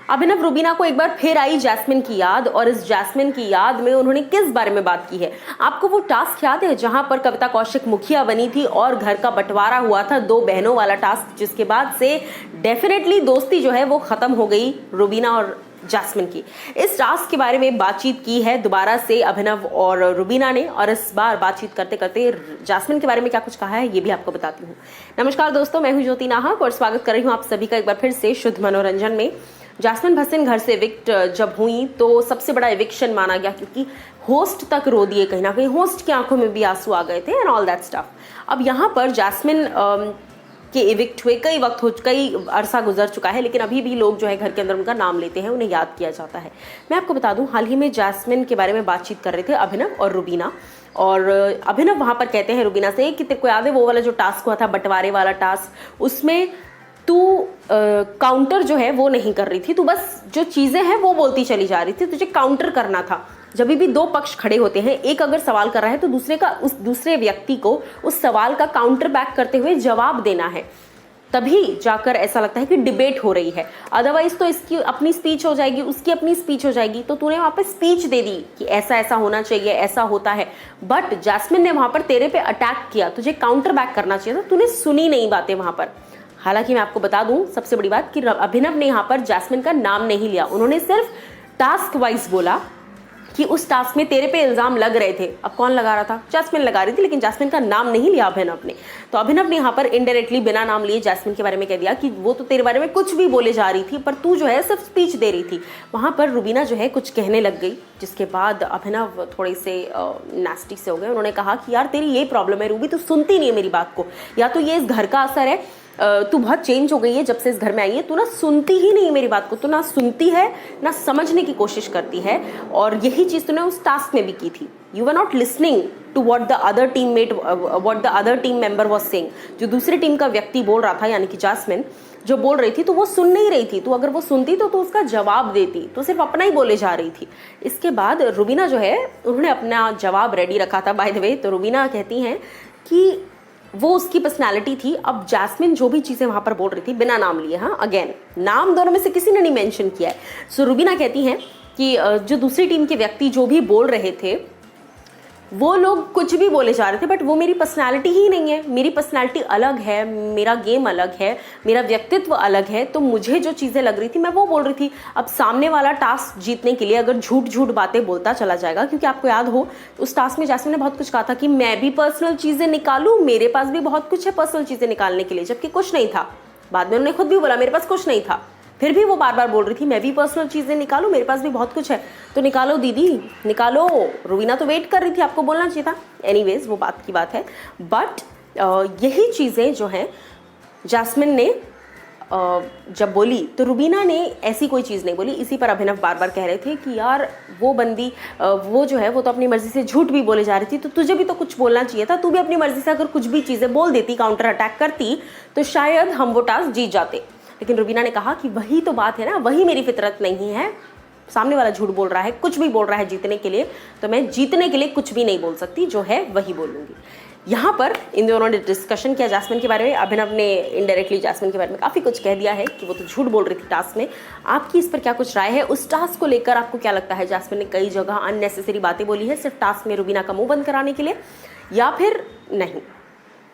अभिनव रुबीना को एक बार फिर आई जैस्मिन की याद, और इस जैस्मिन की याद में उन्होंने किस बारे में बात की है? आपको वो टास्क याद है जहां पर कविता कौशिक मुखिया बनी थी और घर का बंटवारा हुआ था, दो बहनों वाला टास्क, जिसके बाद से डेफिनेटली दोस्ती जो है वो खत्म हो गई रुबीना और जैस्मिन की। इस टास्क के बारे में बातचीत की है दोबारा से अभिनव और रुबीना ने, और इस बार बातचीत करते करते जैस्मिन के बारे में क्या कुछ कहा है ये भी आपको बताती हूँ। नमस्कार दोस्तों, मैं हूँ ज्योति नाहक और स्वागत कर रही हूँ आप सभी का एक बार फिर से शुद्ध मनोरंजन में। जैस्मिन भसीन घर से इविक्ट जब हुई तो सबसे बड़ा इविक्शन माना गया, क्योंकि होस्ट तक रो दिए, कहीं ना कहीं होस्ट की आंखों में भी आंसू आ गए थे एंड ऑल दैट स्टफ। अब यहाँ पर जैस्मिन के इविक्ट हुए कई अरसा गुजर चुका है, लेकिन अभी भी लोग जो है घर के अंदर उनका नाम लेते हैं, उन्हें याद किया जाता है। मैं आपको बता दूं, हाल ही में जैस्मिन के बारे में बातचीत कर रहे थे अभिनव और रुबीना, और अभिनव वहां पर कहते हैं रुबीना से कि तेरे को याद है वो वाला जो टास्क हुआ था, बंटवारे वाला टास्क, उसमें तू काउंटर जो है वो नहीं कर रही थी, तू बस जो चीजें हैं वो बोलती चली जा रही थी, तुझे काउंटर करना था। जब भी दो पक्ष खड़े होते हैं, एक अगर सवाल कर रहा है तो दूसरे व्यक्ति को उस सवाल का काउंटर बैक करते हुए जवाब देना है, तभी जाकर ऐसा लगता है कि डिबेट हो रही है। अदरवाइज तो इसकी अपनी स्पीच हो जाएगी, उसकी अपनी स्पीच हो जाएगी। तो तूने वहां पर स्पीच दे दी कि ऐसा ऐसा होना चाहिए, ऐसा होता है, बट जैस्मिन ने वहां पर तेरे पे अटैक किया, तुझे काउंटर बैक करना चाहिए था, तूने सुनी नहीं बातें वहां पर। हालांकि मैं आपको बता दूं सबसे बड़ी बात कि अभिनव ने यहाँ पर जैस्मिन का नाम नहीं लिया, उन्होंने सिर्फ टास्क वाइज बोला कि उस टास्क में तेरे पे इल्जाम लग रहे थे। अब कौन लगा रहा था? जैस्मिन लगा रही थी, लेकिन जैस्मिन का नाम नहीं लिया अभिनव ने। तो अभिनव ने यहाँ पर इनडायरेक्टली बिना नाम लिए जैस्मिन के बारे में कह दिया कि वो तो तेरे बारे में कुछ भी बोले जा रही थी, पर तू जो है सिर्फ स्पीच दे रही थी। वहां पर रुबीना जो है कुछ कहने लग गई, जिसके बाद अभिनव थोड़े से नास्टी से हो गए। उन्होंने कहा कि यार तेरी ये प्रॉब्लम है रूबी, तू सुनती नहीं है मेरी बात को, या तो ये इस घर का असर है, तू बहुत चेंज हो गई है जब से इस घर में आई है, तू ना सुनती ही नहीं मेरी बात को, तू ना सुनती है ना समझने की कोशिश करती है। और यही चीज तूने उस टास्क में भी की थी। You were not listening to what the other team member was saying. जो दूसरी टीम का व्यक्ति बोल रहा था, यानी कि जैस्मिन जो बोल रही थी, तो वो सुन नहीं रही थी। तो अगर वो सुनती तो तू उसका जवाब देती, तो सिर्फ अपना ही बोले जा रही थी। इसके बाद रुबीना जो है उन्होंने अपना जवाब रेडी रखा था बाय द वे। तो रुबीना कहती हैं कि वो उसकी पर्सनालिटी थी। अब जैस्मिन जो भी चीजें वहां पर बोल रही थी बिना नाम लिए, हाँ अगेन नाम दोनों में से किसी ने नहीं मेंशन किया है। सो रुबीना कहती हैं कि जो दूसरी टीम के व्यक्ति जो भी बोल रहे थे, वो लोग कुछ भी बोले जा रहे थे, बट वो मेरी पर्सनालिटी ही नहीं है। मेरी पर्सनालिटी अलग है, मेरा गेम अलग है, मेरा व्यक्तित्व अलग है। तो मुझे जो चीज़ें लग रही थी मैं वो बोल रही थी। अब सामने वाला टास्क जीतने के लिए अगर झूठ झूठ बातें बोलता चला जाएगा, क्योंकि आपको याद हो उस टास्क में जैस्मिन ने बहुत कुछ कहा था कि मैं भी पर्सनल चीज़ें निकालूं, मेरे पास भी बहुत कुछ है पर्सनल चीज़ें निकालने के लिए, जबकि कुछ नहीं था। बाद में उन्होंने खुद भी बोला मेरे पास कुछ नहीं था, फिर भी वो बार बार बोल रही थी मैं भी पर्सनल चीज़ें निकालूं, मेरे पास भी बहुत कुछ है। तो निकालो दीदी, निकालो। रुबीना तो वेट कर रही थी, आपको बोलना चाहिए था। एनीवेज वो बात की बात है। बट यही चीज़ें जो हैं जैस्मिन ने जब बोली तो रुबीना ने ऐसी कोई चीज़ नहीं बोली। इसी पर अभिनव बार बार कह रहे थे कि यार वो बंदी वो जो है वो तो अपनी मर्जी से झूठ भी बोले जा रही थी, तो तुझे भी तो कुछ बोलना चाहिए था। तू भी अपनी मर्जी से अगर कुछ भी चीज़ें बोल देती, काउंटर अटैक करती, तो शायद हम वो टास्क जीत जाते। लेकिन रुबीना ने कहा कि वही तो बात है ना, वही मेरी फितरत नहीं है। सामने वाला झूठ बोल रहा है, कुछ भी बोल रहा है जीतने के लिए, तो मैं जीतने के लिए कुछ भी नहीं बोल सकती, जो है वही बोलूंगी। यहाँ पर इन दोनों ने डिस्कशन किया जैस्मिन के बारे में। अभिनव ने इनडायरेक्टली जैस्मिन के बारे में काफ़ी कुछ कह दिया है कि वो तो झूठ बोल रही थी टास्क में। आपकी इस पर क्या कुछ राय है? उस टास्क को लेकर आपको क्या लगता है? जैस्मिन ने कई जगह अननेसेसरी बातें बोली है सिर्फ टास्क में रुबीना का मुंह बंद कराने के लिए, या फिर नहीं?